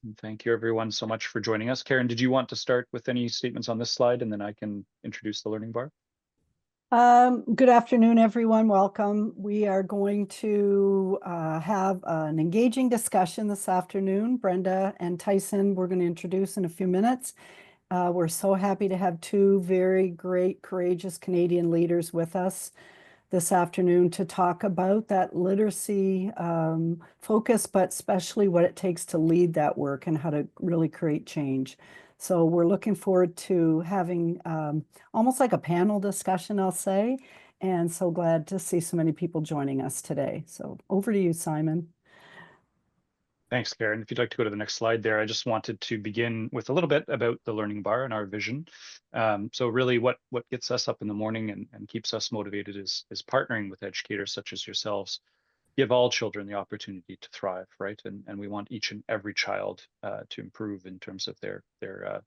And thank you everyone so much for joining us. Karen, did you want to start with any statements on this slide and then I can introduce the learning bar? Good afternoon, everyone. Welcome. We are going to have an engaging discussion this afternoon. Brenda and Tyson, we're going to introduce in a few minutes. We're so happy to have two very great, courageous Canadian leaders with us this afternoon to talk about that literacy focus, but especially what it takes to lead that work and how to really create change. So we're looking forward to having almost like a panel discussion, I'll say, and so glad to see so many people joining us today. So over to you, Simon. Thanks, Karen. If you'd like to go to the next slide there, I just wanted to begin with a little bit about the learning bar and our vision. So really what gets us up in the morning and keeps us motivated is partnering with educators such as yourselves. Give all children the opportunity to thrive, right? And we want each and every child to improve in terms of their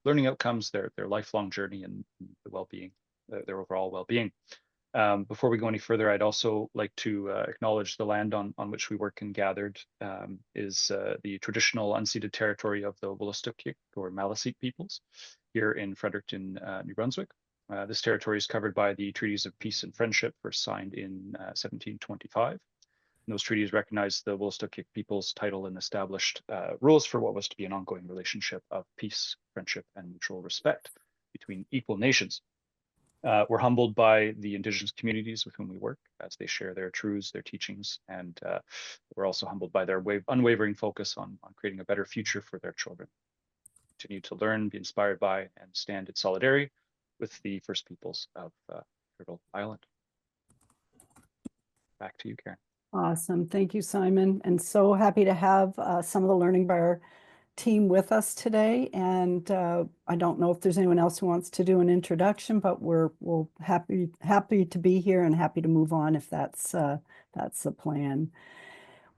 learning outcomes, their lifelong journey, and the well-being, their overall well-being. Before we go any further, I'd also like to acknowledge the land on which we work and gathered is the traditional unceded territory of the Wolastoqiyik or Maliseet peoples here in Fredericton, New Brunswick. This territory is covered by the Treaties of Peace and Friendship, first signed in 1725. And those treaties recognized the Wolastoqiyik people's title and established rules for what was to be an ongoing relationship of peace, friendship, and mutual respect between equal nations. We're humbled by the Indigenous communities with whom we work as they share their truths, their teachings, and we're also humbled by their unwavering focus on creating a better future for their children. Continue to learn, be inspired by, and stand in solidarity with the First Peoples of Turtle Island. Back to you, Karen. Awesome. Thank you, Simon. And so happy to have some of the Learning Bar team with us today. And I don't know if there's anyone else who wants to do an introduction, but we're happy to be here and happy to move on if that's the plan.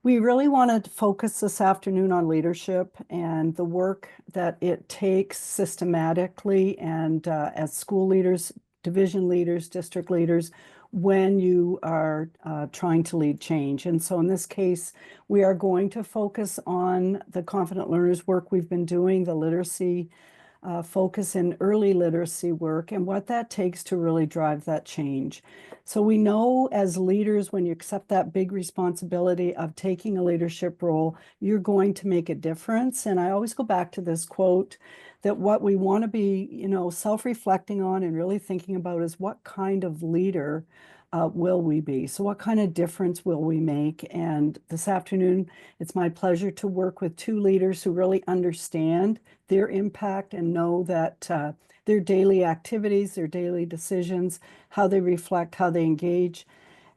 We really want to focus this afternoon on leadership and the work that it takes systematically and as school leaders, division leaders, district leaders, when you are trying to lead change. And so in this case, we are going to focus on the Confident Learners work we've been doing, the literacy focus in early literacy work, and what that takes to really drive that change. So we know as leaders, when you accept that big responsibility of taking a leadership role, you're going to make a difference. And I always go back to this quote that what we want to be, self-reflecting on and really thinking about is what kind of leader will we be? So what kind of difference will we make? And this afternoon, it's my pleasure to work with two leaders who really understand their impact and know that their daily activities, their daily decisions, how they reflect, how they engage,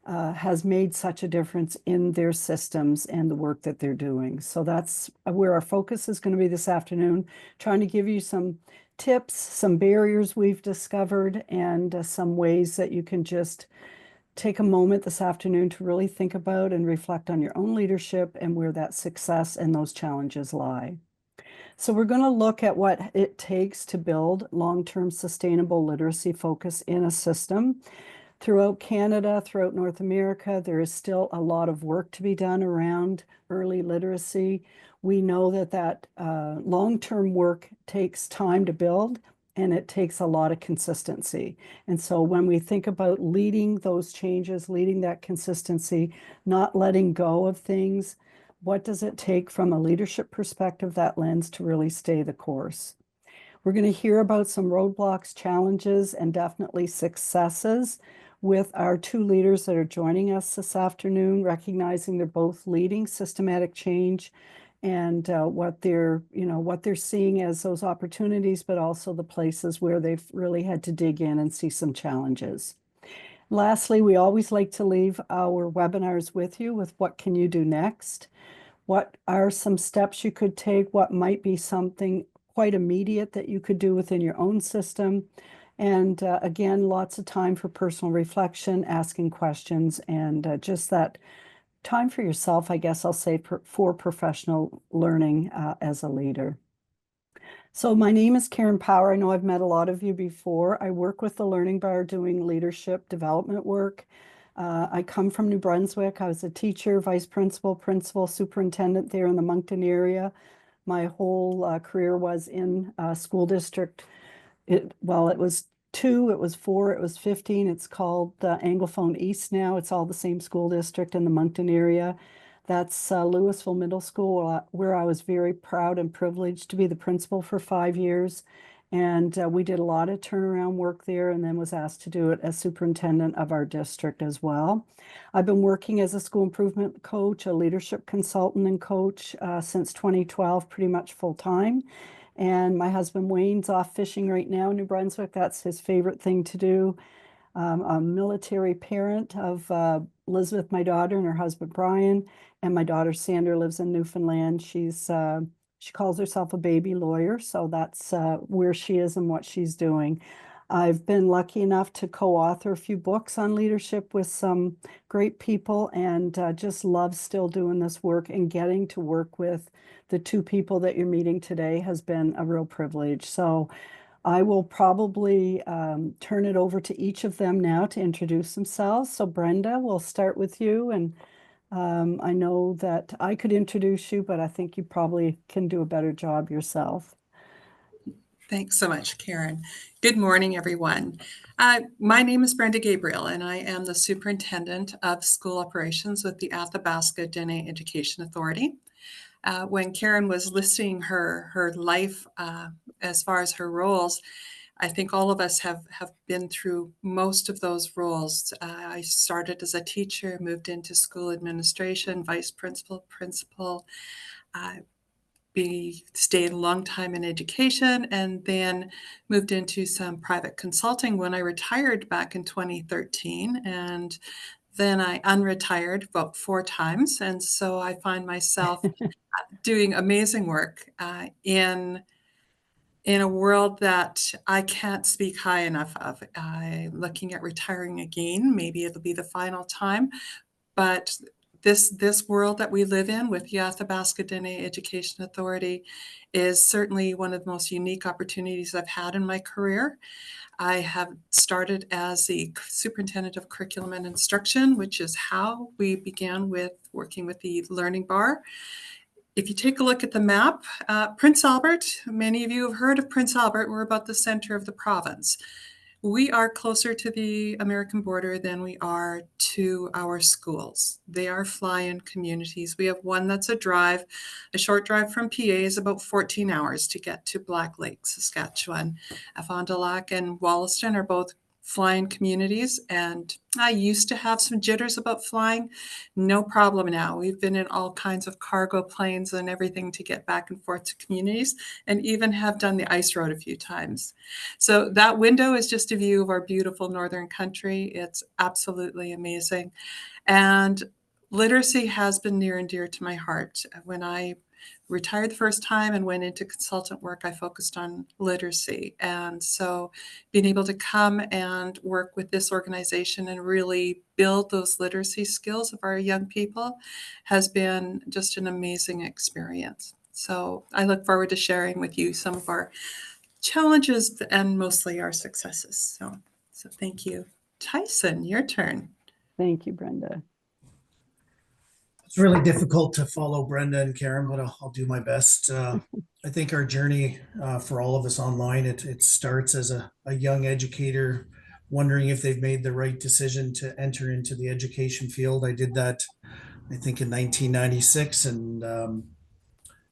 has made such a difference in their systems and the work that they're doing. So that's where our focus is going to be this afternoon, trying to give you some tips, some barriers we've discovered, and some ways that you can just take a moment this afternoon to really think about and reflect on your own leadership and where that success and those challenges lie. So we're going to look at what it takes to build long-term sustainable literacy focus in a system. Throughout Canada, throughout North America, there is still a lot of work to be done around early literacy. We know that long-term work takes time to build, and it takes a lot of consistency. And so when we think about leading those changes, leading that consistency, not letting go of things, what does it take from a leadership perspective, that lens, to really stay the course? We're going to hear about some roadblocks, challenges, and definitely successes with our two leaders that are joining us this afternoon, recognizing they're both leading systematic change and what they're seeing as those opportunities, but also the places where they've really had to dig in and see some challenges. Lastly, we always like to leave our webinars with you with what can you do next? What are some steps you could take? What might be something quite immediate that you could do within your own system? And again, lots of time for personal reflection, asking questions, and just that time for yourself, I guess I'll say, for professional learning as a leader. So my name is Karen Power. I know I've met a lot of you before. I work with the Learning Bar doing leadership development work. I come from New Brunswick. I was a teacher, vice principal, superintendent there in the Moncton area. My whole career was in school district. Well, it was 2, it was 4, it was 15. It's called Anglophone East now. It's all the same school district in the Moncton area. That's Louisville Middle School, where I was very proud and privileged to be the principal for 5 years. And we did a lot of turnaround work there, and then was asked to do it as superintendent of our district as well. I've been working as a school improvement coach, a leadership consultant and coach since 2012, pretty much full time. And my husband Wayne's off fishing right now in New Brunswick. That's his favorite thing to do. A military parent of Elizabeth, my daughter, and her husband Brian. And my daughter Sandra lives in Newfoundland. She calls herself a baby lawyer, so that's where she is and what she's doing. I've been lucky enough to co-author a few books on leadership with some great people, and just love still doing this work, and getting to work with the 2 people that you're meeting today has been a real privilege. So I will probably turn it over to each of them now to introduce themselves. So Brenda, we'll start with you. And I know that I could introduce you, but I think you probably can do a better job yourself. Thanks so much, Karen. Good morning, everyone. My name is Brenda Gabriel, and I am the Superintendent of School Operations with the Athabasca Dene Education Authority. When Karen was listing her life as far as her roles, I think all of us have been through most of those roles. I started as a teacher, moved into school administration, vice principal, principal, stayed a long time in education, and then moved into some private consulting when I retired back in 2013. And then I unretired about 4 times. And so I find myself doing amazing work in a world that I can't speak high enough of. Looking at retiring again, maybe it'll be the final time, but this world that we live in with the Athabasca Dene Education Authority is certainly one of the most unique opportunities I've had in my career. I have started as the superintendent of curriculum and instruction, which is how we began with working with the Learning Bar. If you take a look at the map, Prince Albert, many of you have heard of Prince Albert. We're about the center of the province. We are closer to the American border than we are to our schools. They are fly-in communities. We have one that's a short drive from PA is about 14 hours to get to Black Lake, Saskatchewan. Fond du Lac and Wollaston are both flying communities, and I used to have some jitters about flying. No problem now. We've been in all kinds of cargo planes and everything to get back and forth to communities, and even have done the ice road a few times. So that window is just a view of our beautiful northern country. It's absolutely amazing. And literacy has been near and dear to my heart. When I retired the first time and went into consultant work, I focused on literacy. And so being able to come and work with this organization and really build those literacy skills of our young people has been just an amazing experience. So I look forward to sharing with you some of our challenges and mostly our successes. So thank you. Tyson, your turn. Thank you, Brenda. It's really difficult to follow Brenda and Karen, but I'll do my best. I think our journey for all of us online, it starts as a young educator wondering if they've made the right decision to enter into the education field. I did that, I think, in 1996, and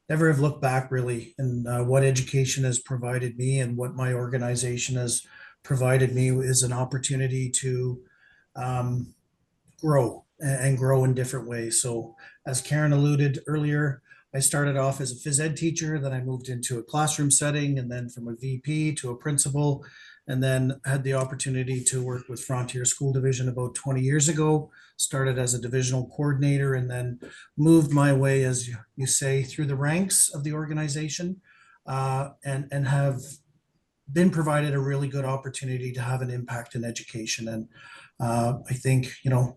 never have looked back really. And what education has provided me and what my organization has provided me is an opportunity to grow and grow in different ways. So as Karen alluded earlier, I started off as a phys ed teacher, then I moved into a classroom setting, and then from a VP to a principal, and then had the opportunity to work with Frontier School Division about 20 years ago, started as a divisional coordinator, and then moved my way, as you say, through the ranks of the organization, and have been provided a really good opportunity to have an impact in education. And I think,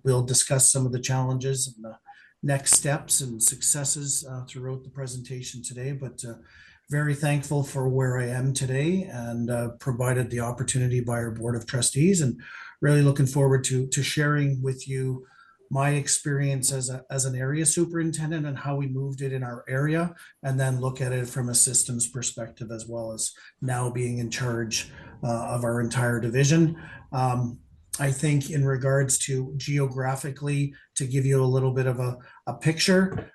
we'll discuss some of the challenges and the next steps and successes throughout the presentation today, but very thankful for where I am today and provided the opportunity by our Board of Trustees, and really looking forward to sharing with you my experience as an area superintendent and how we moved it in our area, and then look at it from a systems perspective as well as now being in charge of our entire division. I think in regards to geographically, to give you a little bit of a picture,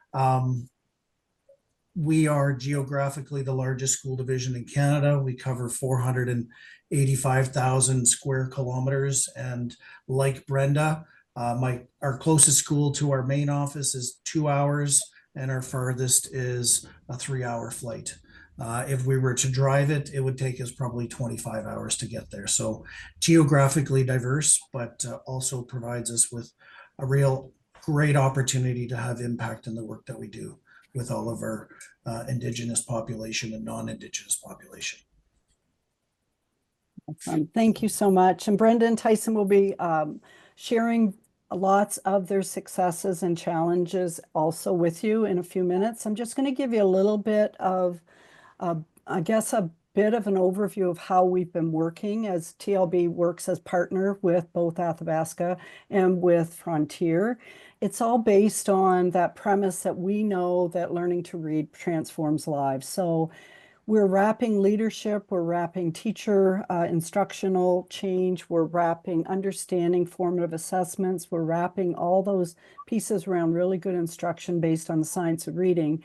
we are geographically the largest school division in Canada. We cover 485,000 square kilometers. And like Brenda, our closest school to our main office is 2 hours, and our farthest is a 3 hour flight. If we were to drive it, it would take us probably 25 hours to get there. So geographically diverse, but also provides us with a real great opportunity to have impact in the work that we do with all of our Indigenous population and non-Indigenous population. Thank you so much. And Brenda and Tyson will be sharing lots of their successes and challenges also with you in a few minutes. I'm just going to give you a little bit of, I guess, a bit of an overview of how we've been working as TLB works as partner with both Athabasca and with Frontier. It's all based on that premise that we know that learning to read transforms lives. So we're wrapping leadership, we're wrapping teacher instructional change, we're wrapping understanding formative assessments, we're wrapping all those pieces around really good instruction based on the science of reading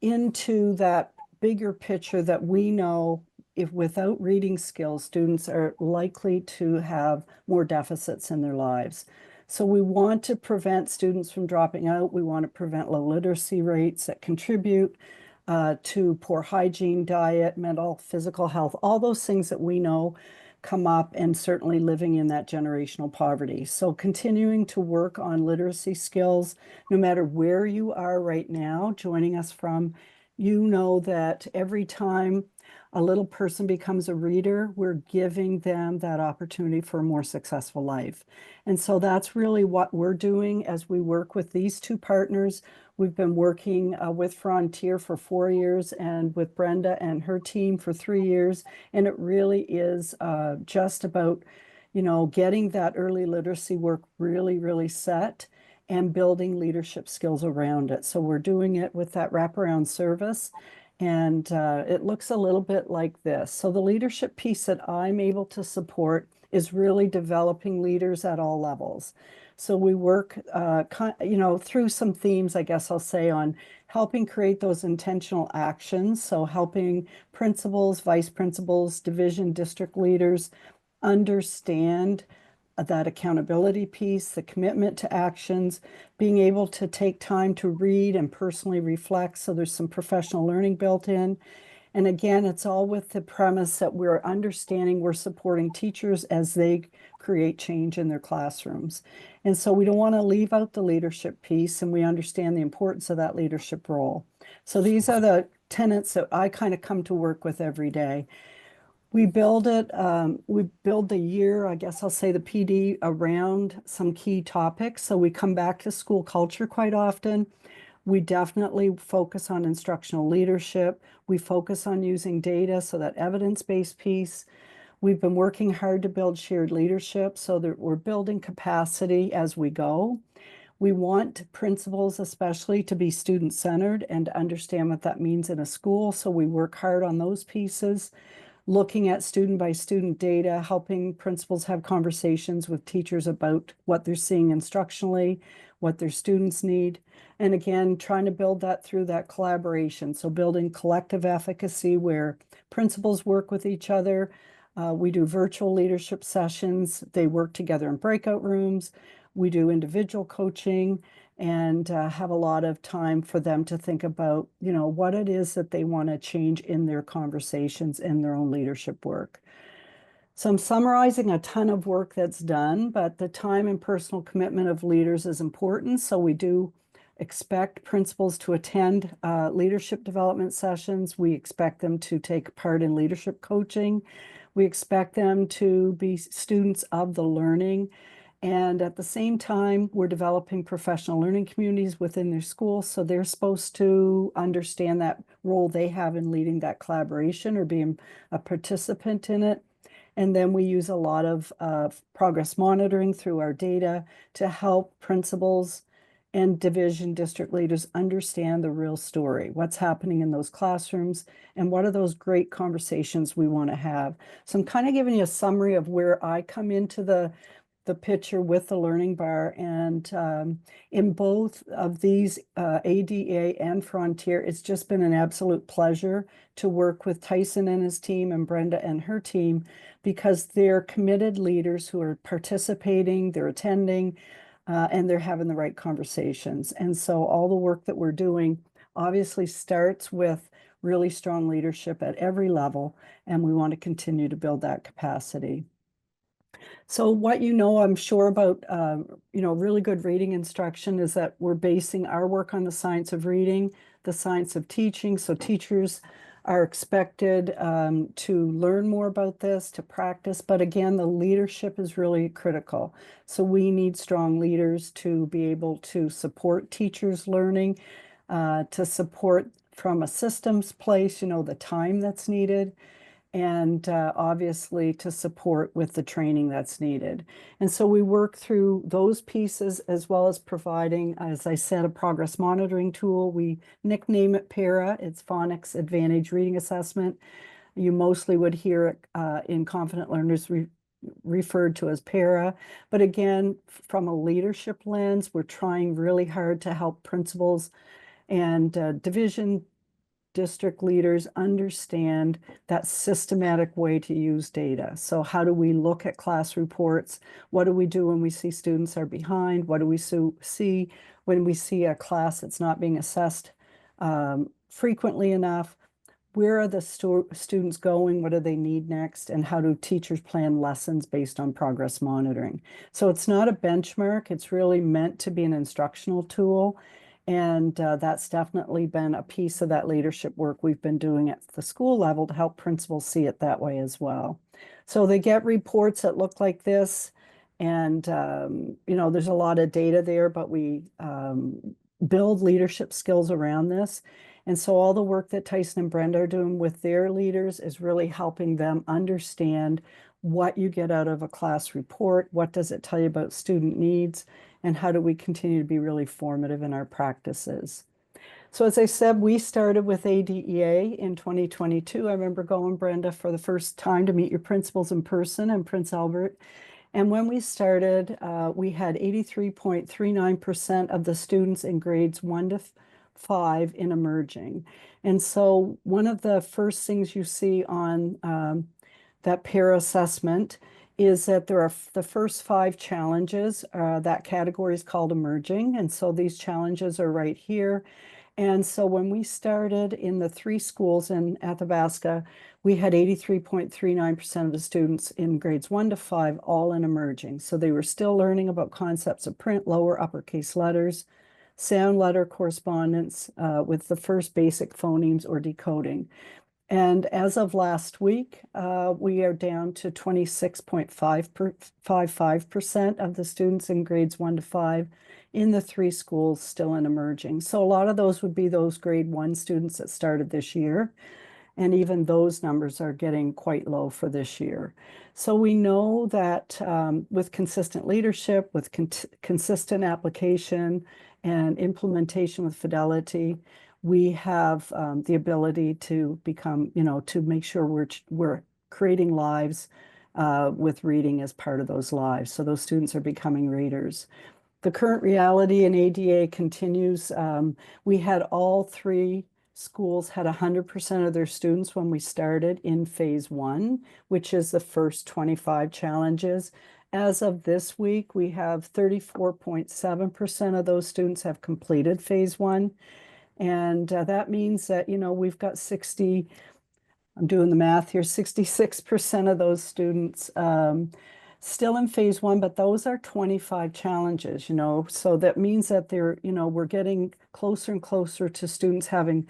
into that bigger picture that we know if without reading skills, students are likely to have more deficits in their lives. So we want to prevent students from dropping out. We want to prevent low literacy rates that contribute to poor hygiene, diet, mental, physical health, all those things that we know come up, and certainly living in that generational poverty. So continuing to work on literacy skills, no matter where you are right now, joining us from, you know that every time a little person becomes a reader, we're giving them that opportunity for a more successful life. And so that's really what we're doing as we work with these two partners. We've been working with Frontier for 4 years and with Brenda and her team for 3 years. And it really is just about, getting that early literacy work really, really set and building leadership skills around it. So we're doing it with that wraparound service. And it looks a little bit like this. So the leadership piece that I'm able to support is really developing leaders at all levels. So we work, through some themes, I guess I'll say, on helping create those intentional actions. So helping principals, vice principals, division, district leaders understand that accountability piece, the commitment to actions, being able to take time to read and personally reflect. So there's some professional learning built in. And again, it's all with the premise that we're understanding, we're supporting teachers as they create change in their classrooms. And so we don't want to leave out the leadership piece, and we understand the importance of that leadership role. So these are the tenets that I kind of come to work with every day. We build it, we build the year, I guess I'll say the PD around some key topics. So we come back to school culture quite often. We definitely focus on instructional leadership. We focus on using data, so that evidence-based piece. We've been working hard to build shared leadership so that we're building capacity as we go. We want principals especially to be student-centered and to understand what that means in a school. So we work hard on those pieces, looking at student by student data, helping principals have conversations with teachers about what they're seeing instructionally, what their students need. And again, trying to build that through that collaboration. So building collective efficacy where principals work with each other. We do virtual leadership sessions. They work together in breakout rooms. We do individual coaching and have a lot of time for them to think about, what it is that they want to change in their conversations in their own leadership work. So I'm summarizing a ton of work that's done, but the time and personal commitment of leaders is important. So we do expect principals to attend leadership development sessions. We expect them to take part in leadership coaching. We expect them to be students of the learning. And at the same time, we're developing professional learning communities within their schools. So they're supposed to understand that role they have in leading that collaboration or being a participant in it. And then we use a lot of progress monitoring through our data to help principals and division district leaders understand the real story, what's happening in those classrooms, and what are those great conversations we want to have. So I'm kind of giving you a summary of where I come into the picture with the learning bar. And in both of these, ADA and Frontier, it's just been an absolute pleasure to work with Tyson and his team and Brenda and her team, because they're committed leaders who are participating, they're attending, and they're having the right conversations. And so all the work that we're doing obviously starts with really strong leadership at every level, and we want to continue to build that capacity. So what I'm sure about, really good reading instruction is that we're basing our work on the science of reading, the science of teaching. So teachers are expected to learn more about this, to practice. But again, the leadership is really critical. So we need strong leaders to be able to support teachers' learning, to support from a systems place, the time that's needed, and obviously to support with the training that's needed. And so we work through those pieces, as well as providing, as I said, a progress monitoring tool. We nickname it PARA. It's Phonics Advantage Reading Assessment. You mostly would hear it in Confident Learners referred to as PARA. But again, from a leadership lens, we're trying really hard to help principals and division district leaders understand that systematic way to use data. So how do we look at class reports? What do we do when we see students are behind? What do we see when we see a class that's not being assessed frequently enough? Where are the students going? What do they need next? And how do teachers plan lessons based on progress monitoring? So it's not a benchmark. It's really meant to be an instructional tool. And that's definitely been a piece of that leadership work we've been doing at the school level to help principals see it that way as well. So they get reports that look like this. And, there's a lot of data there, but we build leadership skills around this. And so all the work that Tyson and Brenda are doing with their leaders is really helping them understand what you get out of a class report, what does it tell you about student needs, and how do we continue to be really formative in our practices. So as I said, we started with ADEA in 2022. I remember going, Brenda, for the first time to meet your principals in person in Prince Albert. And when we started, we had 83.39% of the students in grades 1 to 5 in emerging. And so one of the first things you see on that peer assessment is that there are the first 5 challenges. That category is called emerging. And so these challenges are right here. And so when we started in the 3 schools in Athabasca, we had 83.39% of the students in grades 1 to 5 all in emerging. So they were still learning about concepts of print, lower uppercase letters, sound letter correspondence with the first basic phonemes or decoding. And as of last week, we are down to 26.55% of the students in grades 1 to 5 in the 3 schools still in emerging. So a lot of those would be those grade 1 students that started this year. And even those numbers are getting quite low for this year. So we know that with consistent leadership, with consistent application and implementation with fidelity, we have the ability to become, to make sure we're creating lives with reading as part of those lives. So those students are becoming readers. The current reality in ADA continues. We had all 3 schools had 100% of their students when we started in phase 1, which is the first 25 challenges. As of this week, we have 34.7% of those students have completed phase 1. And that means that, we've got 60, I'm doing the math here, 66% of those students still in phase 1, but those are 25 challenges, so that means that we're getting closer and closer to students having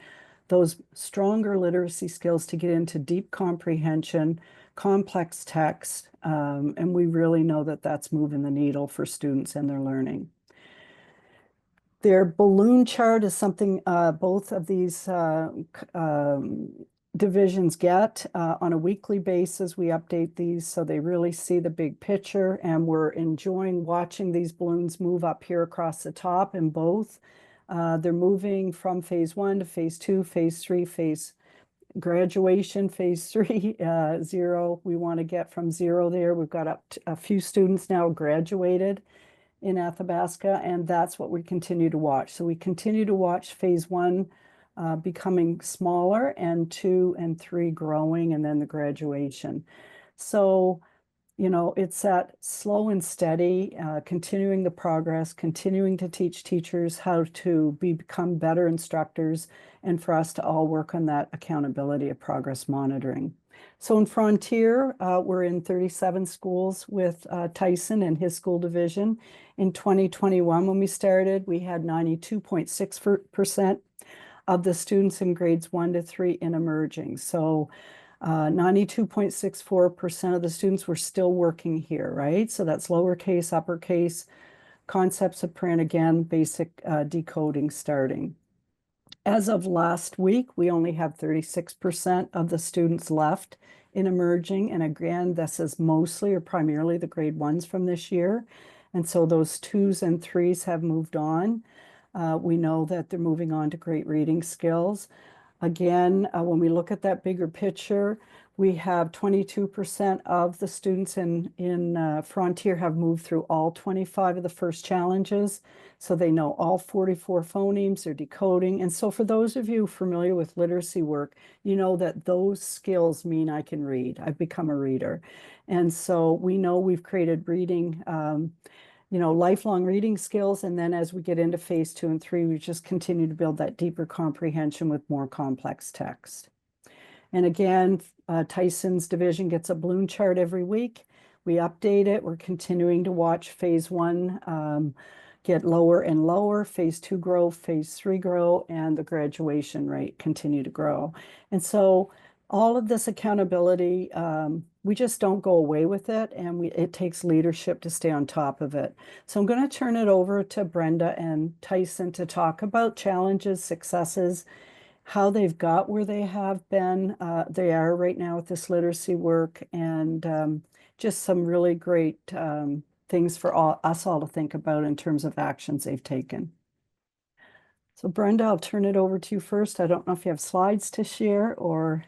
those stronger literacy skills to get into deep comprehension, complex text, and we really know that that's moving the needle for students and their learning. Their balloon chart is something both of these divisions get. On a weekly basis, we update these so they really see the big picture, and we're enjoying watching these balloons move up here across the top in both. They're moving from phase 1 to phase 2, phase 3, phase graduation, phase 3, 0. We want to get from 0 there. We've got up to a few students now graduated in Athabasca, and that's what we continue to watch. So we continue to watch phase 1 becoming smaller, and 2 and 3 growing, and then the graduation. So, you know, it's that slow and steady, continuing the progress, continuing to teach teachers how to become better instructors, and for us to all work on that accountability of progress monitoring. So in Frontier, we're in 37 schools with Tyson and his school division. In 2021, when we started, we had 92.6% of the students in grades 1 to 3 in emerging. So 92.64% of the students were still working here, right? So that's lowercase, uppercase, concepts of print, again, basic decoding starting. As of last week, we only have 36% of the students left in emerging. And again, this is mostly or primarily the grade 1s from this year. And so those 2s and 3s have moved on. We know that they're moving on to great reading skills. Again, when we look at that bigger picture, we have 22% of the students in Frontier have moved through all 25 of the first challenges. So they know all 44 phonemes, they're decoding. And so for those of you familiar with literacy work, you know that those skills mean I can read. I've become a reader. And so we know we've created reading, you know, lifelong reading skills. And then as we get into phase 2 and 3, we just continue to build that deeper comprehension with more complex text. And again, Tyson's division gets a balloon chart every week. We update it. We're continuing to watch phase 1 get lower and lower, phase 2 grow, phase 3 grow, and the graduation rate continue to grow. And so all of this accountability, we just don't go away with it, and it takes leadership to stay on top of it. So I'm going to turn it over to Brenda and Tyson to talk about challenges, successes, how they've got where they have been, they are right now with this literacy work, and just some really great things for us all to think about in terms of actions they've taken. So Brenda, I'll turn it over to you first. I don't know if you have slides to share or...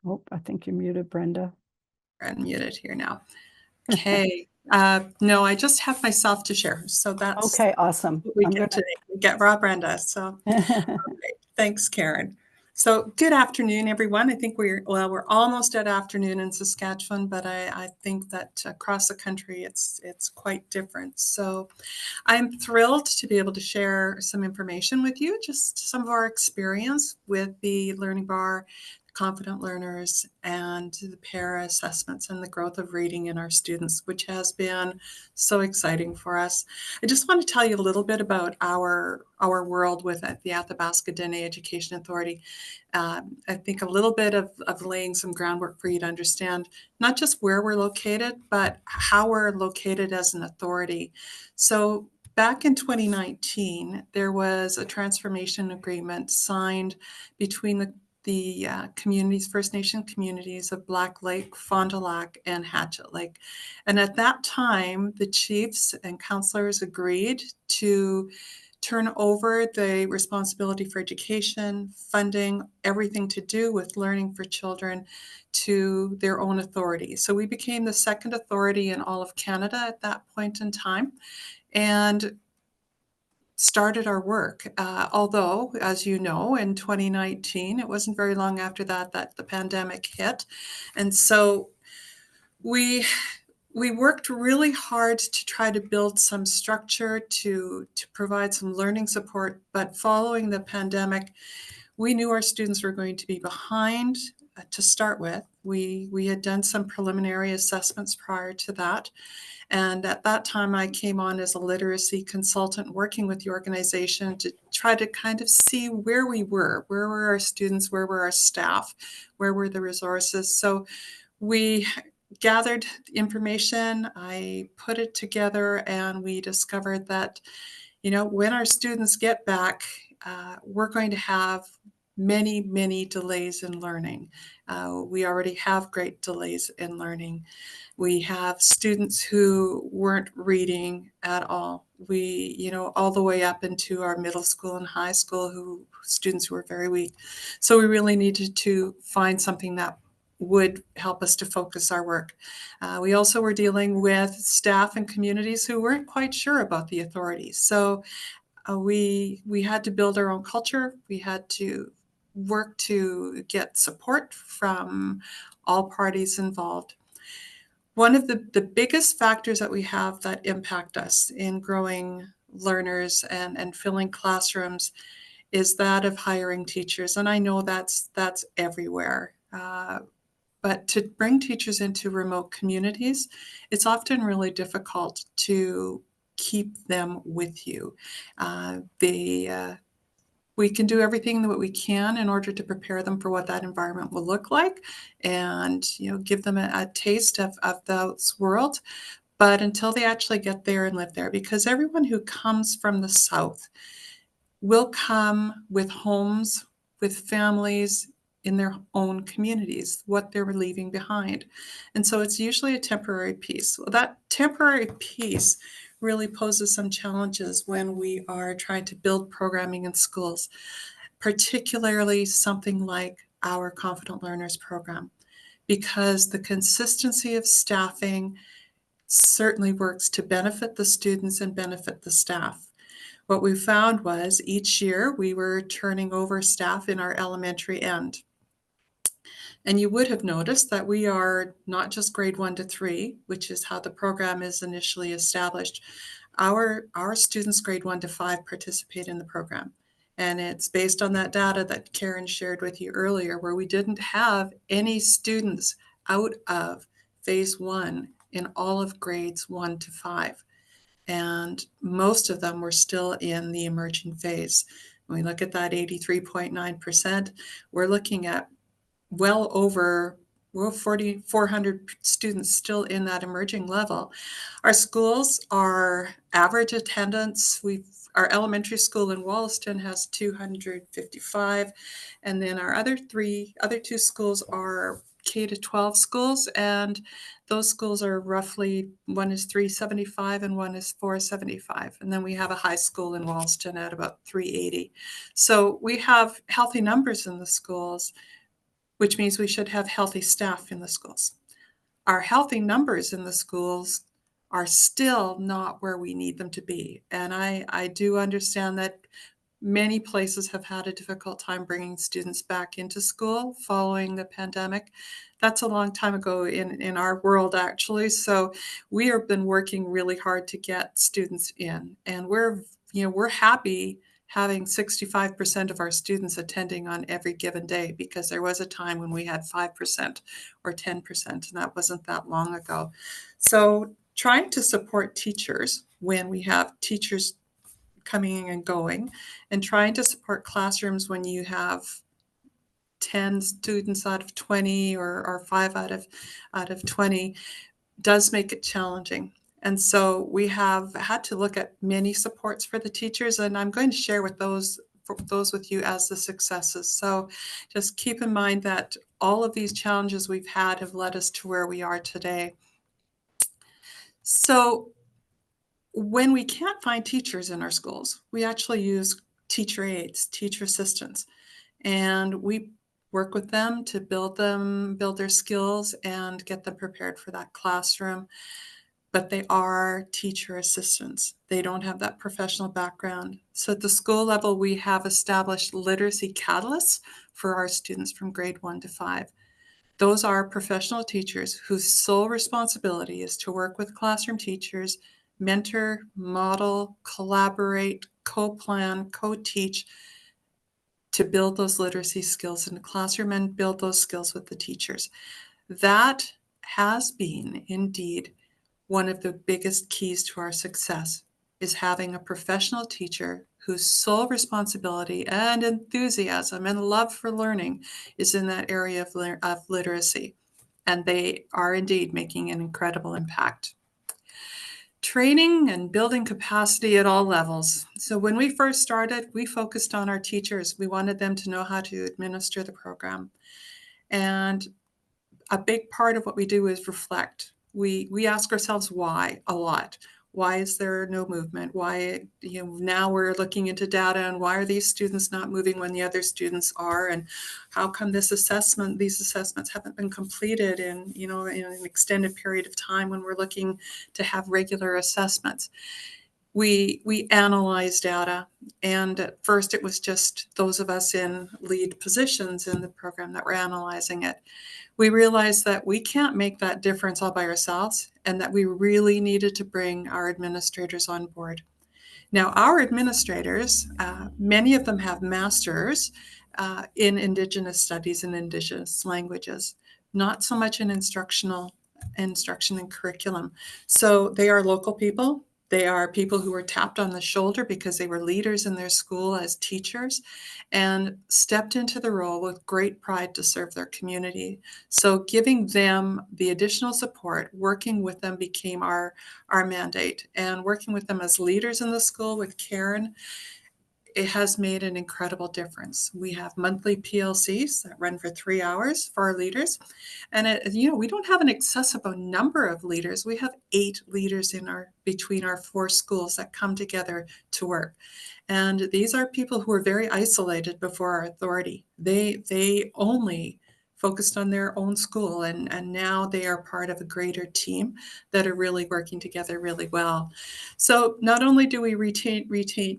Oh, I think you're muted, Brenda. I'm muted here now. Okay. No, I just have myself to share. So that's okay, awesome. what we get today. We get raw Brenda. So thanks, Karen. So good afternoon, everyone. I think we're almost at afternoon in Saskatchewan, but I think that across the country it's quite different. So I'm thrilled to be able to share some information with you, just some of our experience with the Learning Bar, Confident Learners, and the pair assessments and the growth of reading in our students, which has been so exciting for us. I just want to tell you a little bit about our world with the Athabasca Dene Education Authority. I think a little bit of laying some groundwork for you to understand not just where we're located, but how we're located as an authority. So back in 2019, there was a transformation agreement signed between the communities, First Nation communities of Black Lake, Fond du Lac, and Hatchet Lake. And at that time, the chiefs and councillors agreed to turn over the responsibility for education, funding, everything to do with learning for children to their own authority. So we became the second authority in all of Canada at that point in time, and started our work. Although, as you know, in 2019, it wasn't very long after that the pandemic hit. And so we worked really hard to try to build some structure to provide some learning support. But following the pandemic, we knew our students were going to be behind to start with. We had done some preliminary assessments prior to that. And at that time, I came on as a literacy consultant working with the organization to try to kind of see where we were. Where were our students? Where were our staff? Where were the resources? So we gathered information, I put it together, and we discovered that when our students get back, we're going to have many, many delays in learning. We already have great delays in learning. We have students who weren't reading at all. We, all the way up into our middle school and high school, students who were very weak. So we really needed to find something that would help us to focus our work. We also were dealing with staff and communities who weren't quite sure about the authorities. So we had to build our own culture. We had to work to get support from all parties involved. One of the biggest factors that we have that impact us in growing learners and filling classrooms is that of hiring teachers. And I know that's everywhere. But to bring teachers into remote communities, it's often really difficult to keep them with you. We can do everything that we can in order to prepare them for what that environment will look like, and give them a taste of those world. But until they actually get there and live there, because everyone who comes from the South will come with homes, with families in their own communities, what they're leaving behind. And so it's usually a temporary piece. Well, that temporary piece really poses some challenges when we are trying to build programming in schools, particularly something like our Confident Learners program, because the consistency of staffing certainly works to benefit the students and benefit the staff. What we found was each year we were turning over staff in our elementary end. And you would have noticed that we are not just grade 1 to 3, which is how the program is initially established. Our students grade 1 to 5 participate in the program. And it's based on that data that Karen shared with you earlier, where we didn't have any students out of phase 1 in all of grades 1 to 5. And most of them were still in the emerging phase. When we look at that 83.9%, we're looking at well over 4,400 students still in that emerging level. Our schools are average attendance. Our elementary school in Wollaston has 255, and then our other two schools are K to 12 schools, and those schools are roughly, one is 375 and one is 475. And then we have a high school in Wollaston at about 380. So we have healthy numbers in the schools, which means we should have healthy staff in the schools. Our healthy numbers in the schools are still not where we need them to be. And I do understand that many places have had a difficult time bringing students back into school following the pandemic. That's a long time ago in our world, actually. So we have been working really hard to get students in, and we're happy having 65% of our students attending on every given day, because there was a time when we had 5% or 10%, and that wasn't that long ago. So trying to support teachers when we have teachers coming and going, and trying to support classrooms when you have 10 students out of 20 or 5 out of 20 does make it challenging. And so we have had to look at many supports for the teachers, and I'm going to share those with you as the successes. So just keep in mind that all of these challenges we've had have led us to where we are today. So when we can't find teachers in our schools, we actually use teacher aides, teacher assistants, and we work with them to build their skills and get them prepared for that classroom. But they are teacher assistants. They don't have that professional background. So at the school level, we have established literacy catalysts for our students from grade 1 to 5. Those are professional teachers whose sole responsibility is to work with classroom teachers, mentor, model, collaborate, co-plan, co-teach, to build those literacy skills in the classroom and build those skills with the teachers. That has been indeed one of the biggest keys to our success, is having a professional teacher whose sole responsibility and enthusiasm and love for learning is in that area of literacy. And they are indeed making an incredible impact. Training and building capacity at all levels. So when we first started, we focused on our teachers. We wanted them to know how to administer the program. And a big part of what we do is reflect. We ask ourselves why a lot. Why is there no movement? Why, now we're looking into data and why are these students not moving when the other students are? And how come these assessments haven't been completed in an extended period of time when we're looking to have regular assessments? We analyze data, and at first it was just those of us in lead positions in the program that were analyzing it. We realized that we can't make that difference all by ourselves, and that we really needed to bring our administrators on board. Now, our administrators, many of them have masters in Indigenous studies and Indigenous languages, not so much in instruction and curriculum. So they are local people. They are people who were tapped on the shoulder because they were leaders in their school as teachers and stepped into the role with great pride to serve their community. So giving them the additional support, working with them became our mandate. And working with them as leaders in the school with Karen, it has made an incredible difference. We have monthly PLCs that run for 3 hours for our leaders. And we don't have an excessive number of leaders. We have 8 leaders between our 4 schools that come together to work. And these are people who are very isolated before our authority. They only focused on their own school, and now they are part of a greater team that are really working together really well. So not only do we retrain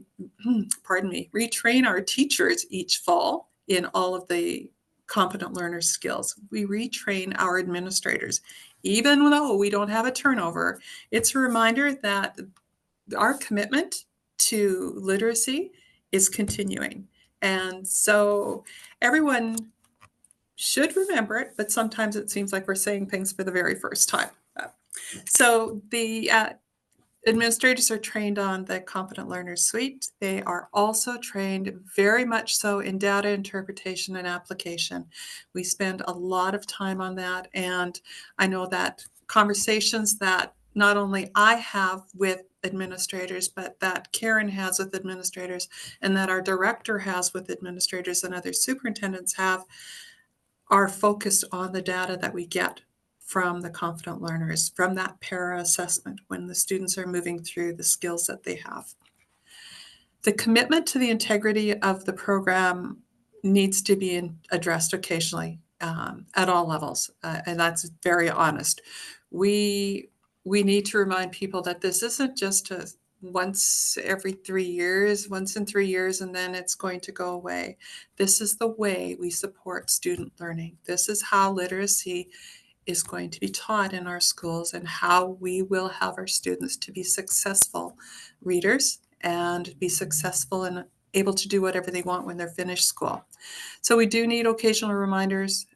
our teachers each fall in all of the competent learner skills, we retrain our administrators. Even though we don't have a turnover, it's a reminder that our commitment to literacy is continuing. And so everyone should remember it, but sometimes it seems like we're saying things for the very first time. So the administrators are trained on the Competent Learners Suite. They are also trained very much so in data interpretation and application. We spend a lot of time on that, and I know that conversations that not only I have with administrators, but that Karen has with administrators, and that our director has with administrators and other superintendents have, are focused on the data that we get from the confident learners, from that para assessment when the students are moving through the skills that they have. The commitment to the integrity of the program needs to be addressed occasionally at all levels, and that's very honest. We need to remind people that this isn't just once in 3 years, and then it's going to go away. This is the way we support student learning. This is how literacy is going to be taught in our schools, and how we will have our students to be successful readers and be successful and able to do whatever they want when they're finished school. So we do need occasional reminders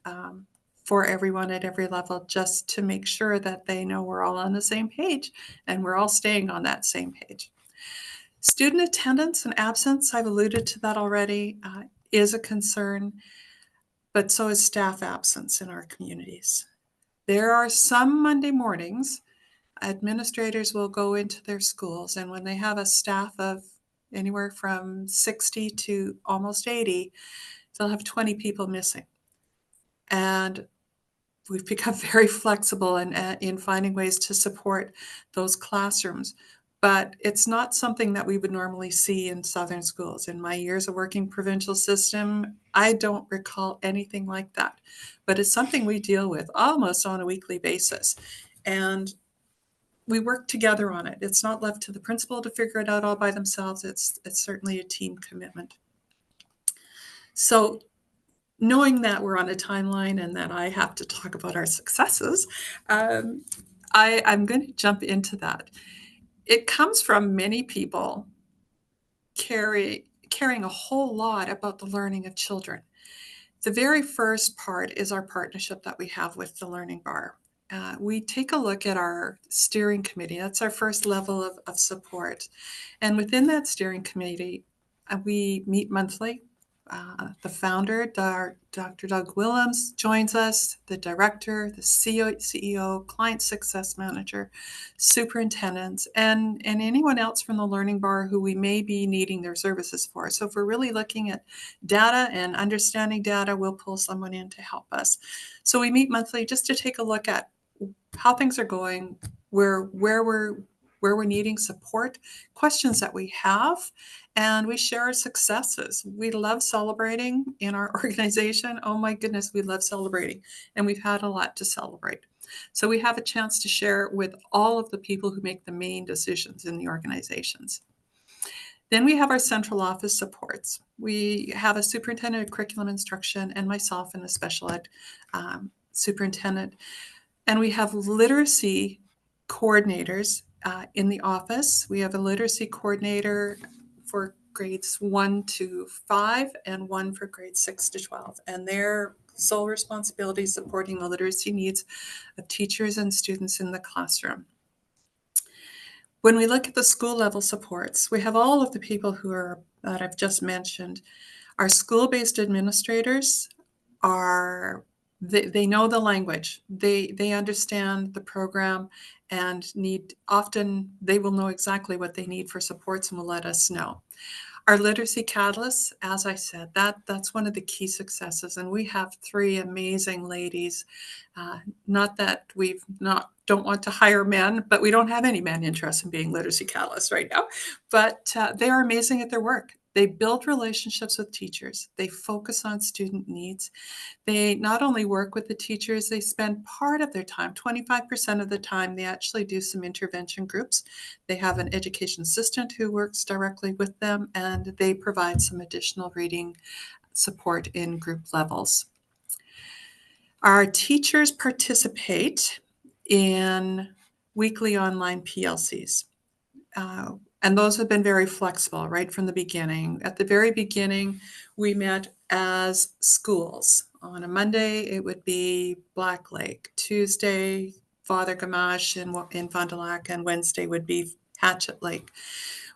for everyone at every level, just to make sure that they know we're all on the same page and we're all staying on that same page. Student attendance and absence, I've alluded to that already, is a concern, but so is staff absence in our communities. There are some Monday mornings, administrators will go into their schools, and when they have a staff of anywhere from 60 to almost 80, they'll have 20 people missing. And we've become very flexible in finding ways to support those classrooms. But it's not something that we would normally see in Southern schools. In my years of working provincial system, I don't recall anything like that. But it's something we deal with almost on a weekly basis. And we work together on it. It's not left to the principal to figure it out all by themselves. It's certainly a team commitment. So knowing that we're on a timeline and that I have to talk about our successes, I'm going to jump into that. It comes from many people caring a whole lot about the learning of children. The very first part is our partnership that we have with the Learning Bar. We take a look at our steering committee. That's our first level of support. And within that steering committee, we meet monthly. The founder, Dr. Doug Willems, joins us, the director, the CEO, client success manager, superintendents, and anyone else from the Learning Bar who we may be needing their services for. So if we're really looking at data and understanding data, we'll pull someone in to help us. So we meet monthly just to take a look at how things are going, where we're needing support, questions that we have, and we share our successes. We love celebrating in our organization. Oh my goodness, we love celebrating, and we've had a lot to celebrate. So we have a chance to share with all of the people who make the main decisions in the organizations. Then we have our central office supports. We have a superintendent of curriculum instruction and myself and a special ed superintendent. And we have literacy coordinators in the office. We have a literacy coordinator for grades 1 to 5 and one for grades 6 to 12. And their sole responsibility is supporting the literacy needs of teachers and students in the classroom. When we look at the school level supports, we have all of the people that I've just mentioned. Our school-based administrators they know the language. They understand the program and often they will know exactly what they need for supports and will let us know. Our literacy catalysts, as I said, that's one of the key successes, and we have 3 amazing ladies. Not that don't want to hire men, but we don't have any men interested in being literacy catalysts right now. But they are amazing at their work. They build relationships with teachers. They focus on student needs. They not only work with the teachers, they spend part of their time, 25% of the time, they actually do some intervention groups. They have an education assistant who works directly with them, and they provide some additional reading support in group levels. Our teachers participate in weekly online PLCs. And those have been very flexible right from the beginning. At the very beginning, we met as schools. On a Monday, it would be Black Lake. Tuesday, Father Gamache in Fond du Lac, and Wednesday would be Hatchet Lake.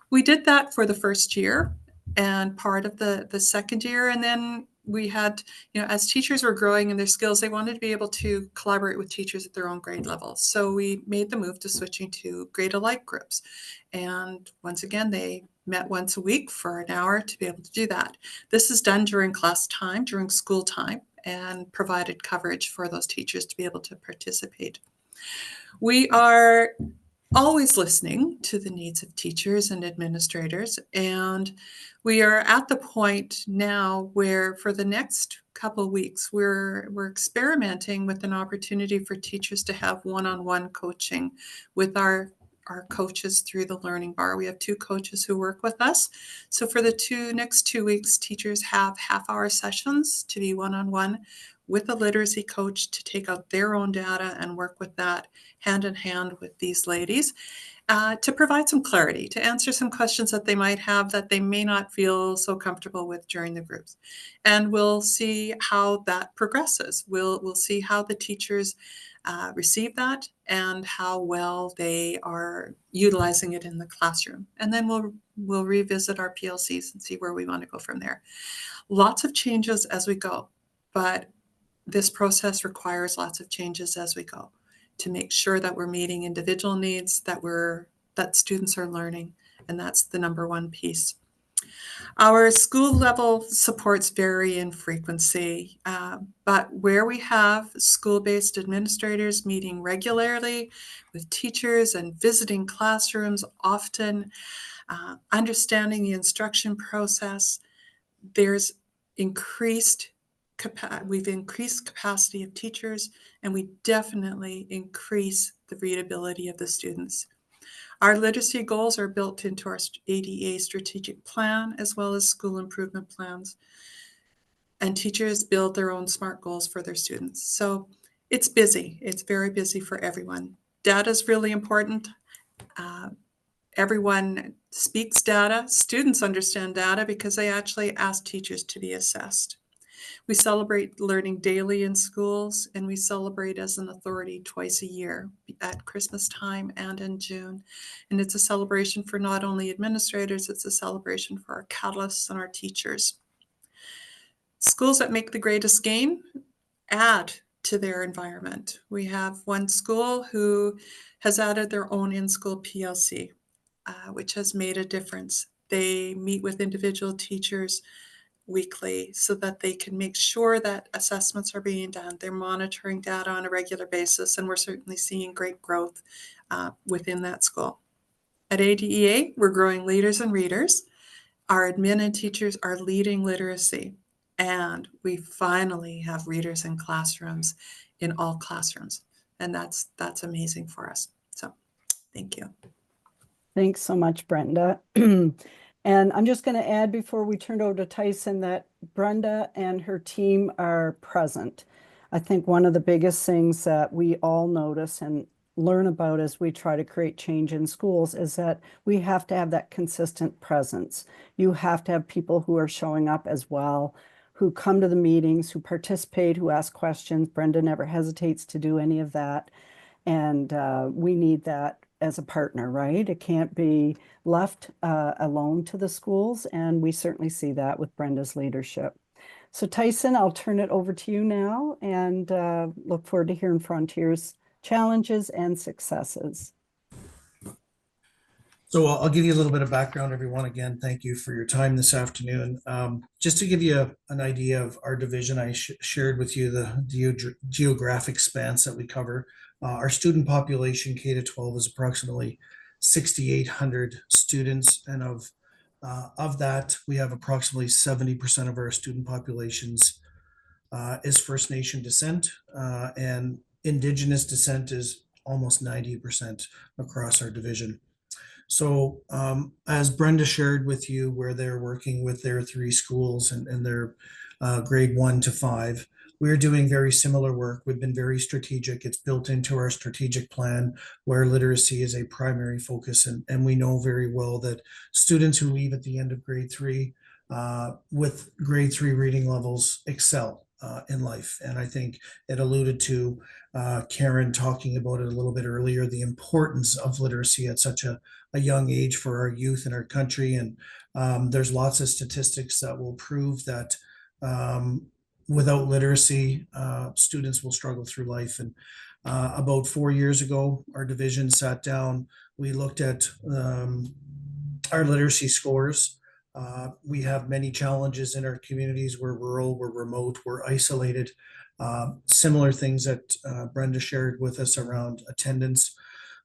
We did that for the first year and part of the second year. And then we had, as teachers were growing in their skills, they wanted to be able to collaborate with teachers at their own grade level. So we made the move to switching to grade alike groups. And once again, they met once a week for an hour to be able to do that. This is done during class time, during school time, and provided coverage for those teachers to be able to participate. We are always listening to the needs of teachers and administrators, and we are at the point now where for the next couple of weeks we're experimenting with an opportunity for teachers to have one-on-one coaching with our coaches through the Learning Bar. We have 2 coaches who work with us. So for the next 2 weeks, teachers have half-hour sessions to be one-on-one with a literacy coach to take out their own data and work with that hand in hand with these ladies to provide some clarity, to answer some questions that they might have that they may not feel so comfortable with during the groups. And we'll see how that progresses. We'll see how the teachers receive that and how well they are utilizing it in the classroom. And then we'll revisit our PLCs and see where we want to go from there. Lots of changes as we go, but this process requires lots of changes as we go to make sure that we're meeting individual needs, that students are learning, and that's the number one piece. Our school level supports vary in frequency, but where we have school-based administrators meeting regularly with teachers and visiting classrooms often, understanding the instruction process, we've increased capacity of teachers, and we definitely increase the readability of the students. Our literacy goals are built into our ADA strategic plan, as well as school improvement plans. And teachers build their own SMART goals for their students. So it's busy. It's very busy for everyone. Data is really important. Everyone speaks data. Students understand data because they actually ask teachers to be assessed. We celebrate learning daily in schools, and we celebrate as an authority twice a year at Christmas time and in June. And it's a celebration for not only administrators, it's a celebration for our catalysts and our teachers. Schools that make the greatest gain add to their environment. We have one school who has added their own in-school PLC, which has made a difference. They meet with individual teachers weekly so that they can make sure that assessments are being done. They're monitoring data on a regular basis, and we're certainly seeing great growth within that school. At ADEA, we're growing leaders and readers. Our admin and teachers are leading literacy, and we finally have readers in classrooms, in all classrooms, and that's amazing for us. So thank you. Thanks so much, Brenda. And I'm just going to add before we turn it over to Tyson that Brenda and her team are present. I think one of the biggest things that we all notice and learn about as we try to create change in schools is that we have to have that consistent presence. You have to have people who are showing up as well, who come to the meetings, who participate, who ask questions. Brenda never hesitates to do any of that. And we need that as a partner, right? It can't be left alone to the schools. And we certainly see that with Brenda's leadership. So Tyson, I'll turn it over to you now and look forward to hearing Frontier's challenges and successes. So I'll give you a little bit of background, everyone. Again, thank you for your time this afternoon. Just to give you an idea of our division, I shared with you the geographic spans that we cover. Our student population, K to 12, is approximately 6,800 students, and of that, we have approximately 70% of our student populations is First Nation descent, and Indigenous descent is almost 90% across our division. So as Brenda shared with you, where they're working with their 3 schools and their grade 1 to 5, we're doing very similar work. We've been very strategic. It's built into our strategic plan where literacy is a primary focus. And we know very well that students who leave at the end of grade 3 with grade 3 reading levels excel in life. And I think it alluded to Karen talking about it a little bit earlier, the importance of literacy at such a young age for our youth in our country. And there's lots of statistics that will prove that without literacy, students will struggle through life. And about 4 years ago, our division sat down, we looked at our literacy scores. We have many challenges in our communities. We're rural, we're remote, we're isolated. Similar things that Brenda shared with us around attendance.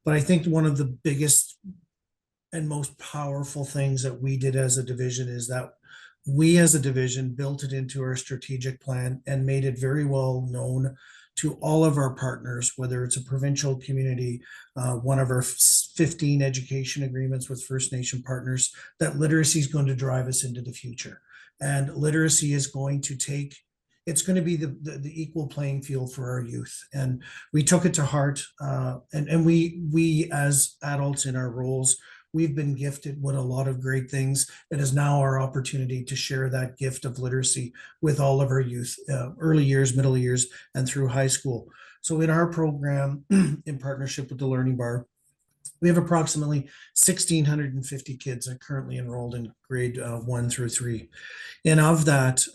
But I think one of the biggest and most powerful things that we did as a division is that we as a division built it into our strategic plan and made it very well known to all of our partners, whether it's a provincial community, one of our 15 education agreements with First Nation partners, that literacy is going to drive us into the future. And literacy is going to it's going to be the equal playing field for our youth. And we took it to heart. And we as adults in our roles, we've been gifted with a lot of great things. It is now our opportunity to share that gift of literacy with all of our youth, early years, middle years, and through high school. So in our program, in partnership with the Learning Bar, we have approximately 1,650 kids that are currently enrolled in grade 1 through 3. And of that,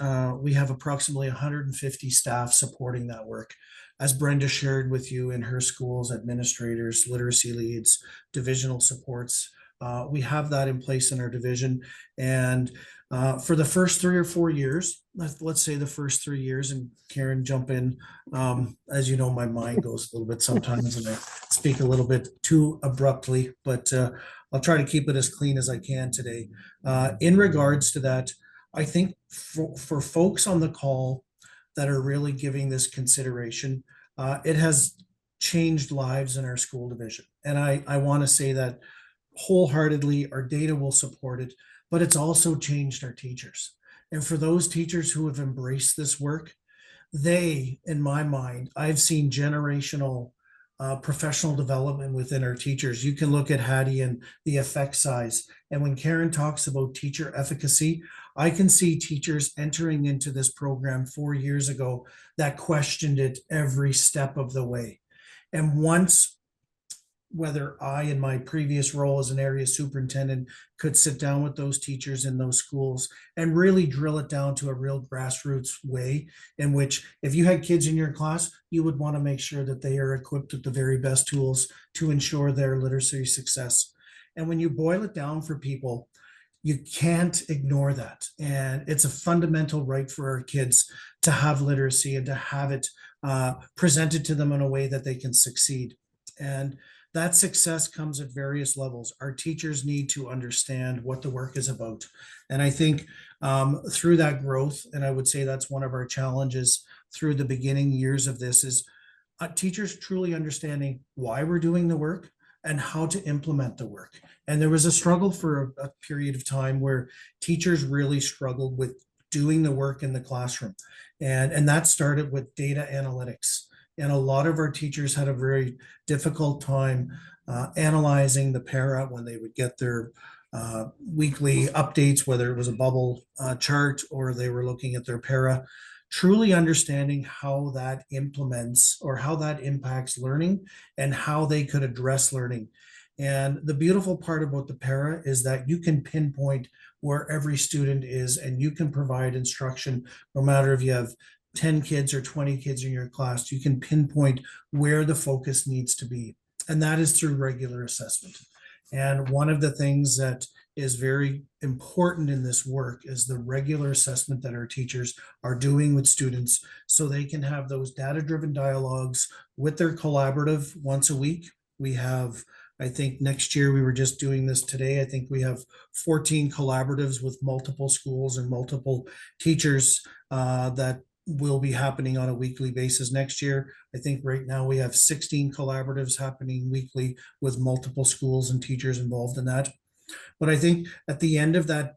we have approximately 150 staff supporting that work. As Brenda shared with you in her schools, administrators, literacy leads, divisional supports, we have that in place in our division. And for the first 3 or 4 years, let's say the first 3 years, and Karen, jump in. As you know, my mind goes a little bit sometimes and I speak a little bit too abruptly, but I'll try to keep it as clean as I can today. In regards to that, I think for folks on the call that are really giving this consideration, it has changed lives in our school division. And I want to say that wholeheartedly, our data will support it, but it's also changed our teachers. And for those teachers who have embraced this work, they, in my mind, I've seen generational professional development within our teachers. You can look at Hattie and the effect size. And when Karen talks about teacher efficacy, I can see teachers entering into this program 4 years ago that questioned it every step of the way. And once whether I, in my previous role as an area superintendent, could sit down with those teachers in those schools and really drill it down to a real grassroots way, in which if you had kids in your class, you would want to make sure that they are equipped with the very best tools to ensure their literacy success. And when you boil it down for people, you can't ignore that. And it's a fundamental right for our kids to have literacy and to have it presented to them in a way that they can succeed. And that success comes at various levels. Our teachers need to understand what the work is about. And I think through that growth, and I would say that's one of our challenges through the beginning years of this, is teachers truly understanding why we're doing the work and how to implement the work. And there was a struggle for a period of time where teachers really struggled with doing the work in the classroom. And that started with data analytics. And a lot of our teachers had a very difficult time analyzing the para when they would get their weekly updates, whether it was a bubble chart or they were looking at their para, truly understanding how that implements or how that impacts learning and how they could address learning. And the beautiful part about the para is that you can pinpoint where every student is and you can provide instruction no matter if you have 10 kids or 20 kids in your class. You can pinpoint where the focus needs to be, and that is through regular assessment. And one of the things that is very important in this work is the regular assessment that our teachers are doing with students so they can have those data-driven dialogues with their collaborative once a week. We have, I think next year, we were just doing this today, I think we have 14 collaboratives with multiple schools and multiple teachers that will be happening on a weekly basis next year. I think right now we have 16 collaboratives happening weekly with multiple schools and teachers involved in that. But I think at the end of that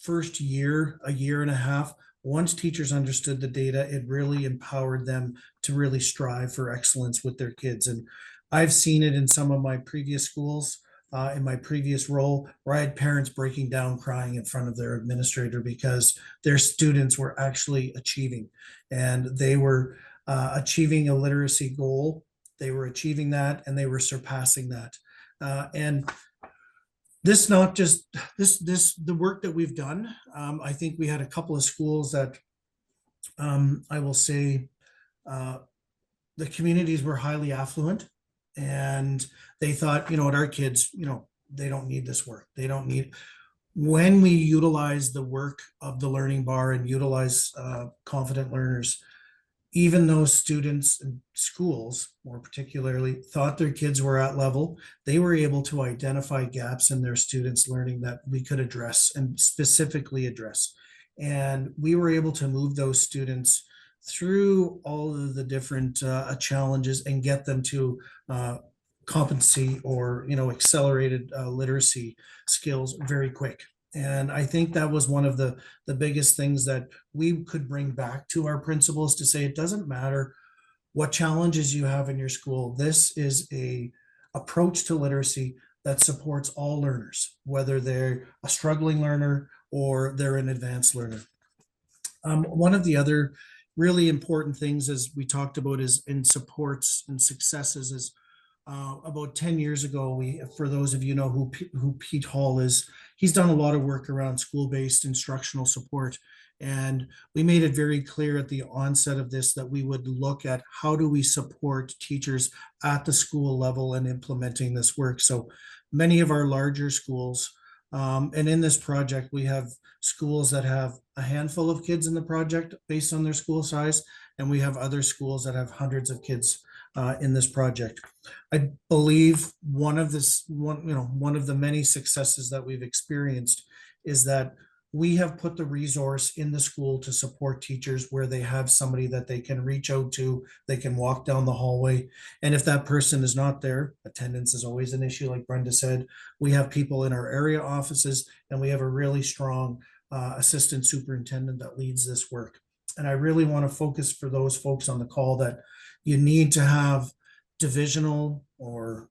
first year, a year and a half, once teachers understood the data, it really empowered them to really strive for excellence with their kids. And I've seen it in some of my previous schools, in my previous role, where I had parents breaking down crying in front of their administrator because their students were actually achieving, and they were achieving a literacy goal. They were achieving that and they were surpassing that. And this not just the work that we've done. I think we had a couple of schools that I will say the communities were highly affluent, and they thought, what our kids, they don't need this work. They don't need. When we utilize the work of the learning bar and utilize confident learners, even those students and schools, more particularly, thought their kids were at level, they were able to identify gaps in their students' learning that we could address and specifically address. And we were able to move those students through all of the different challenges and get them to competency or accelerated literacy skills very quick. And I think that was one of the biggest things that we could bring back to our principals, to say it doesn't matter what challenges you have in your school. This is a approach to literacy that supports all learners, whether they're a struggling learner or they're an advanced learner. One of the other really important things, as we talked about, is in supports and successes, is about 10 years ago, for those of you know who Pete Hall is, he's done a lot of work around school-based instructional support. And we made it very clear at the onset of this that we would look at how do we support teachers at the school level in implementing this work. So many of our larger schools, and in this project, we have schools that have a handful of kids in the project based on their school size, and we have other schools that have hundreds of kids in this project. I believe one of the many successes that we've experienced is that we have put the resource in the school to support teachers where they have somebody that they can reach out to, they can walk down the hallway. And if that person is not there, attendance is always an issue, like Brenda said. We have people in our area offices, and we have a really strong assistant superintendent that leads this work. And I really want to focus for those folks on the call that you need to have divisional or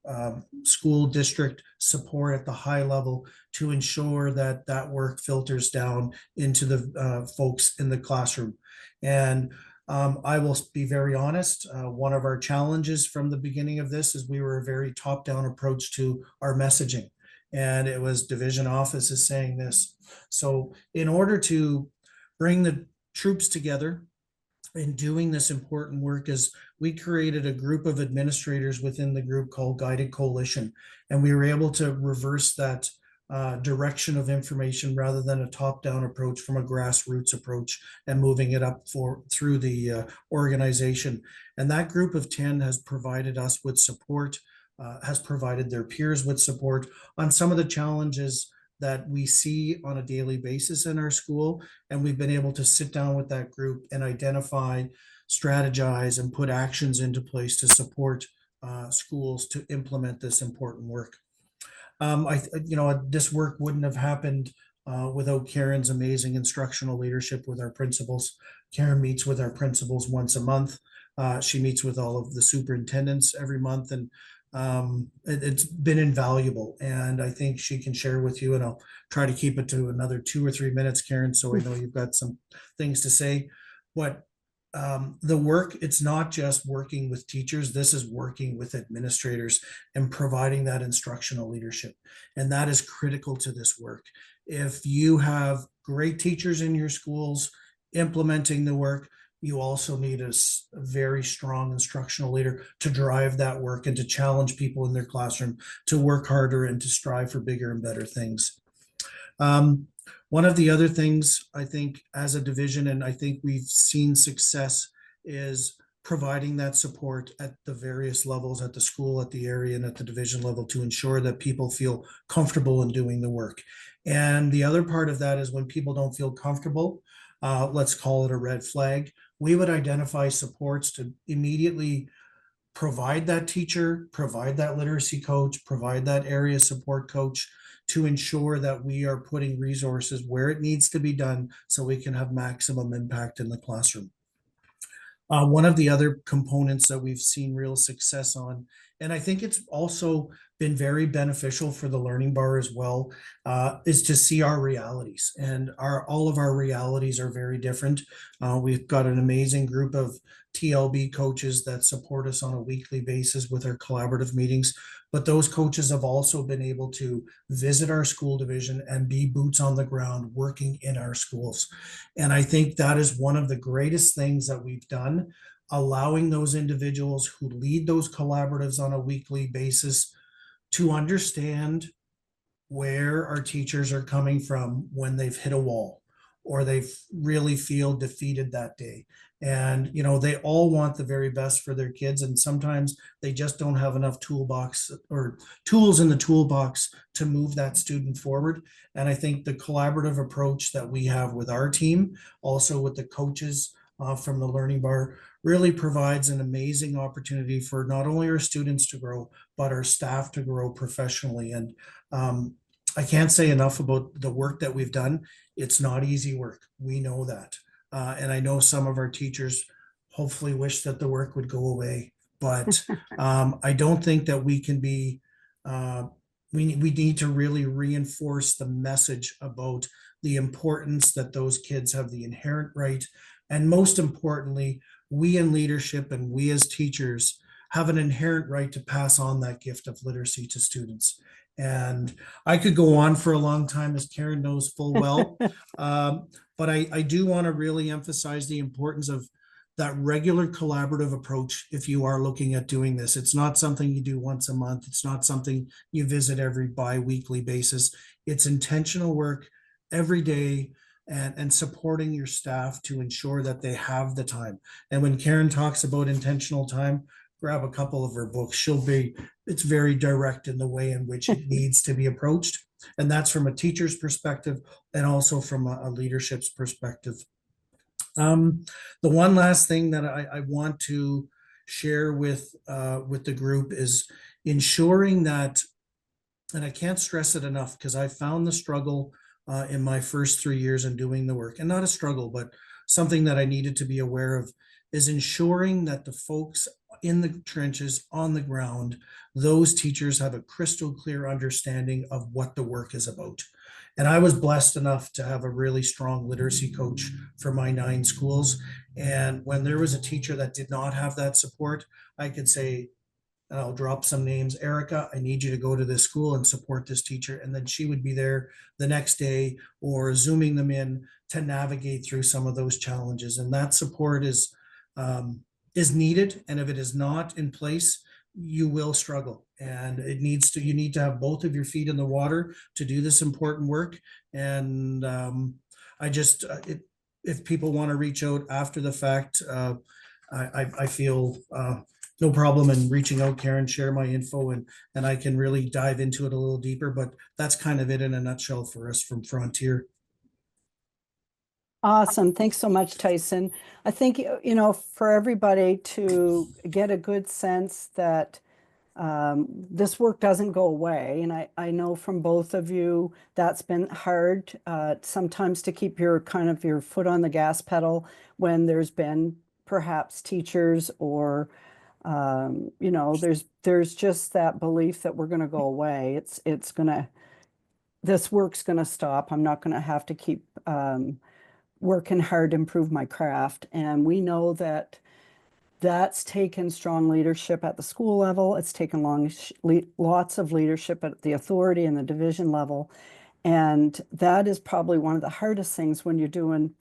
school district support at the high level to ensure that work filters down into the folks in the classroom. And I will be very honest. One of our challenges from the beginning of this is we were a very top-down approach to our messaging, and it was division offices saying this. So in order to bring the troops together in doing this important work, is we created a group of administrators within the group called Guided Coalition, and we were able to reverse that direction of information rather than a top-down approach from a grassroots approach and moving it up through the organization. And that group of 10 has provided us with support, has provided their peers with support on some of the challenges that we see on a daily basis in our school. And we've been able to sit down with that group and identify, strategize, and put actions into place to support schools to implement this important work. This work wouldn't have happened without Karen's amazing instructional leadership with our principals. Karen meets with our principals once a month. She meets with all of the superintendents every month, and it's been invaluable. And I think she can share with you, and I'll try to keep it to another 2 or 3 minutes, Karen, so I know you've got some things to say. But the work, it's not just working with teachers, this is working with administrators and providing that instructional leadership. And that is critical to this work. If you have great teachers in your schools implementing the work, you also need a very strong instructional leader to drive that work and to challenge people in their classroom to work harder and to strive for bigger and better things. One of the other things I think as a division, and I think we've seen success, is providing that support at the various levels, at the school, at the area, and at the division level, to ensure that people feel comfortable in doing the work. And the other part of that is when people don't feel comfortable, let's call it a red flag, we would identify supports to immediately provide that teacher, provide that literacy coach, provide that area support coach, to ensure that we are putting resources where it needs to be done so we can have maximum impact in the classroom. One of the other components that we've seen real success on, and I think it's also been very beneficial for the learning bar as well, is to see our realities. And all of our realities are very different. We've got an amazing group of TLB coaches that support us on a weekly basis with our collaborative meetings. But those coaches have also been able to visit our school division and be boots on the ground working in our schools. And I think that is one of the greatest things that we've done, allowing those individuals who lead those collaboratives on a weekly basis to understand where our teachers are coming from when they've hit a wall or they really feel defeated that day. And, they all want the very best for their kids. And sometimes they just don't have enough toolbox or tools in the toolbox to move that student forward. And I think the collaborative approach that we have with our team, also with the coaches from the Learning Bar, really provides an amazing opportunity for not only our students to grow, but our staff to grow professionally. And I can't say enough about the work that we've done. It's not easy work. We know that. And I know some of our teachers hopefully wish that the work would go away, but I don't think that we can be, we need to really reinforce the message about the importance that those kids have the inherent right. And most importantly, we in leadership and we as teachers have an inherent right to pass on that gift of literacy to students. And I could go on for a long time, as Karen knows full well. But I do want to really emphasize the importance of that regular collaborative approach if you are looking at doing this. It's not something you do once a month. It's not something you visit every bi-weekly basis. It's intentional work every day, and supporting your staff to ensure that they have the time. And when Karen talks about intentional time, grab a couple of her books. It's very direct in the way in which it needs to be approached. And that's from a teacher's perspective and also from a leadership's perspective. The one last thing that I want to share with the group is ensuring that, and I can't stress it enough because I found the struggle in my first 3 years in doing the work, and not a struggle, but something that I needed to be aware of, is ensuring that the folks in the trenches on the ground, those teachers have a crystal clear understanding of what the work is about. And I was blessed enough to have a really strong literacy coach for my 9 schools. And when there was a teacher that did not have that support, I could say, and I'll drop some names, Erica, I need you to go to this school and support this teacher. And then she would be there the next day or zooming them in to navigate through some of those challenges. And that support is needed. And if it is not in place, you will struggle. And you need to have both of your feet in the water to do this important work. And if people want to reach out after the fact, I feel no problem in reaching out, Karen, share my info, and I can really dive into it a little deeper. But that's kind of it in a nutshell for us from Frontier. Awesome. Thanks so much, Tyson. I think, for everybody to get a good sense that this work doesn't go away. And I know from both of you that's been hard sometimes to keep your foot on the gas pedal when there's been perhaps teachers or there's just that belief that we're going to go away. This work's going to stop. I'm not going to have to keep working hard to improve my craft. And we know that that's taken strong leadership at the school level. It's taken lots of leadership at the authority and the division level. And that is probably one of the hardest things when you're doing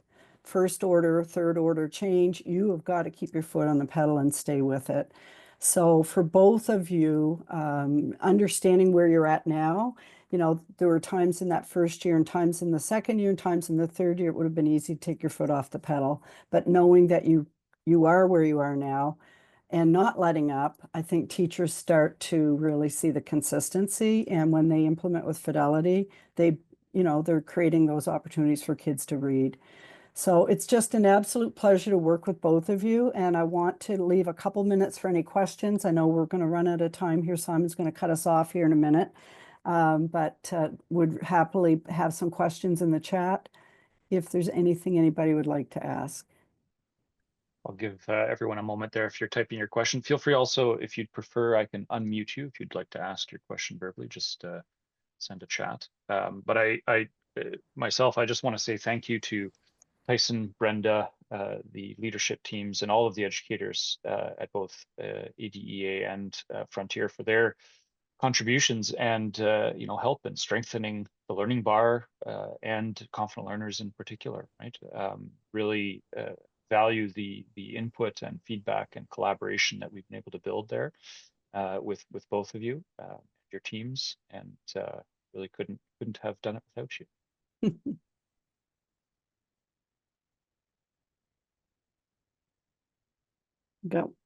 first order, third order change. You have got to keep your foot on the pedal and stay with it. So for both of you, understanding where you're at now, there were times in that first year and times in the second year and times in the third year, it would have been easy to take your foot off the pedal. But knowing that you are where you are now and not letting up, I think teachers start to really see the consistency. And when they implement with fidelity, they're creating those opportunities for kids to read. So it's just an absolute pleasure to work with both of you. And I want to leave a couple minutes for any questions. I know we're going to run out of time here. Simon's going to cut us off here in a minute. But would happily have some questions in the chat if there's anything anybody would like to ask. I'll give everyone a moment there. If you're typing your question, feel free also, if you'd prefer, I can unmute you if you'd like to ask your question verbally, just send a chat. But myself, I just want to say thank you to Tyson, Brenda, the leadership teams, and all of the educators at both ADEA and Frontier for their contributions and help in strengthening the learning bar and confident learners in particular. Right, really value the input and feedback and collaboration that we've been able to build there with both of you, your teams, and really couldn't have done it without you.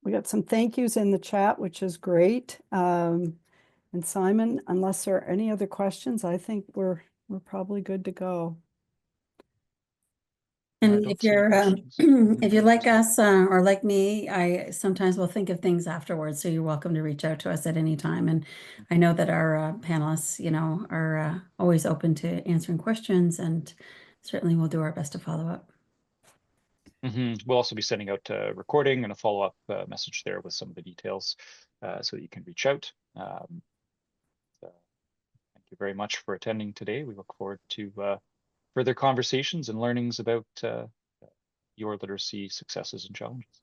We got some thank yous in the chat, which is great. And Simon, unless there are any other questions, I think we're probably good to go. And if you're if you're like us or like me, I sometimes will think of things afterwards. So you're welcome to reach out to us at any time. And I know that our panelists, are always open to answering questions, and certainly we'll do our best to follow up. We'll also be sending out a recording and a follow-up message there with some of the details so that you can reach out. So thank you very much for attending today. We look forward to further conversations and learnings about your literacy successes and challenges.